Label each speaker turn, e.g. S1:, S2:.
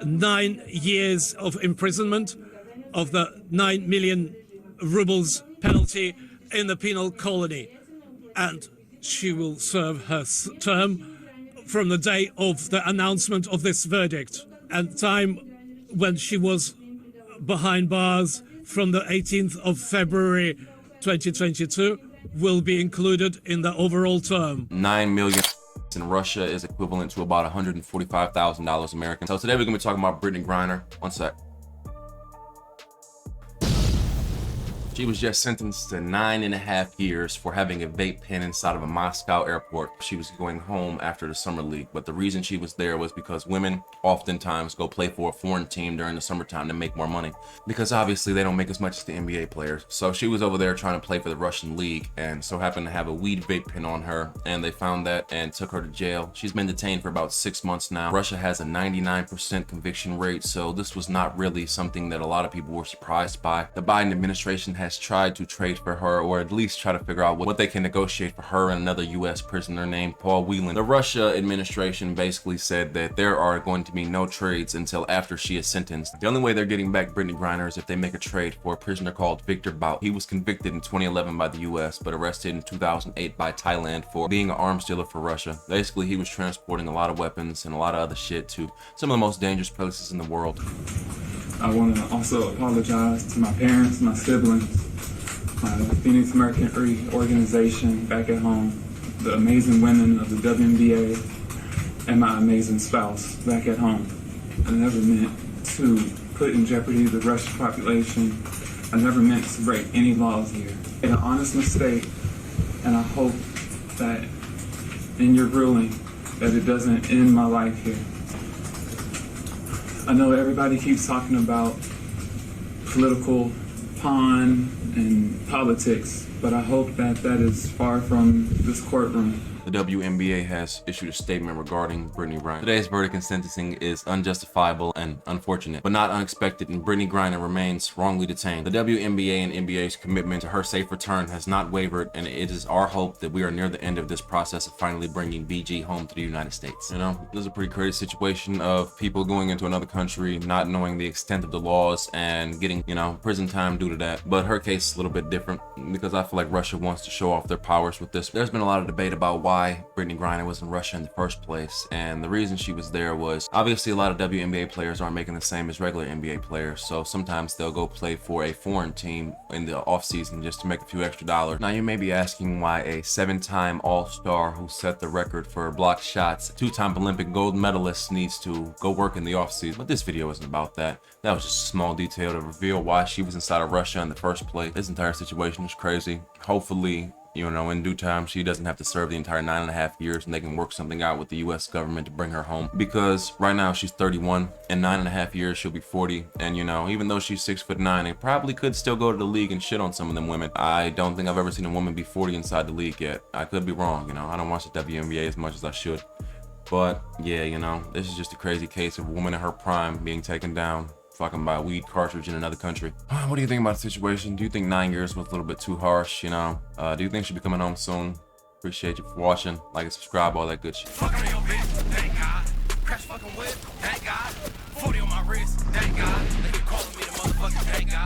S1: 9 years of imprisonment of the 9 million rubles penalty in the penal colony. And she will serve her term from the day of the announcement of this verdict, and time when she was behind bars from the 18th of February 2022 will be included in the overall term.
S2: 9 million in Russia is equivalent to about $145,000 American. So today we're gonna be talking about Brittney Griner. One sec. She was just sentenced to 9.5 years for having a vape pen inside of a Moscow airport. She was going home after the summer league, but the reason she was there was because women oftentimes go play for a foreign team during the summertime to make more money, because obviously they don't make as much as the NBA players. So she was over there trying to play for the Russian league, and so happened to have a weed vape pen on her, and they found that and took her to jail. She's been detained for about 6 months now. Russia has a 99% conviction rate, so this was not really something that a lot of people were surprised by. The Biden administration has tried to trade for her, or at least try to figure out what they can negotiate for her and another U.S. prisoner named Paul Whelan. The Russia administration basically said that there are going to be no trades until after she is sentenced. The only way they're getting back Brittney Griner is if they make a trade for a prisoner called Victor Bout. He was convicted in 2011 by the U.S. but arrested in 2008 by Thailand for being an arms dealer for Russia. Basically, he was transporting a lot of weapons and a lot of other shit to some of the most dangerous places in the world.
S3: I want to also apologize to my parents, my siblings, my Phoenix Mercury organization back at home, the amazing women of the WNBA, and my amazing spouse back at home. I never meant to put in jeopardy the Russian population. I never meant to break any laws here. I made an honest mistake, and I hope that in your ruling that it doesn't end my life here. I know everybody keeps talking about political pawn and politics, but I hope that that is far from this courtroom.
S2: The WNBA has issued a statement regarding Brittney Griner. Today's verdict in sentencing is unjustifiable and unfortunate, but not unexpected, and Brittney Griner remains wrongly detained. The WNBA and NBA's commitment to her safe return has not wavered, and it is our hope that we are near the end of this process of finally bringing BG home to the United States. You know, this is a pretty crazy situation of people going into another country, not knowing the extent of the laws, and getting, you know, prison time due to that. But her case is a little bit different, because I feel like Russia wants to show off their powers with this. There's been a lot of debate about why Brittney Griner was in Russia in the first place, and the reason she was there was obviously a lot of WNBA players aren't making the same as regular NBA players, so sometimes they'll go play for a foreign team in the off season just to make a few extra dollars. Now you may be asking why a 7-time All-Star who set the record for blocked shots, 2-time Olympic gold medalist, needs to go work in the off season, but this video isn't about that. That was just a small detail to reveal why she was inside of Russia in the first place. This entire situation is crazy. Hopefully, you know, in due time, she doesn't have to serve the entire 9.5 years, and they can work something out with the U.S. government to bring her home. Because right now she's 31, in 9.5 years she'll be 40, and you know, even though she's 6'9", they probably could still go to the league and shit on some of them women. I don't think I've ever seen a woman be 40 inside the league yet. I could be wrong, you know. I don't watch the WNBA as much as I should, but yeah, you know, this is just a crazy case of a woman in her prime being taken down fucking by a weed cartridge in another country. What do you think about the situation? Do you think 9 years was a little bit too harsh? You know, do you think she'll be coming home soon? Appreciate you for watching. Like and subscribe, all that good shit.
S4: Fucking on your bitch, thank God. Crash fucking whip, thank God. 40 on my wrist, thank God. They be calling me the motherfucking thank God.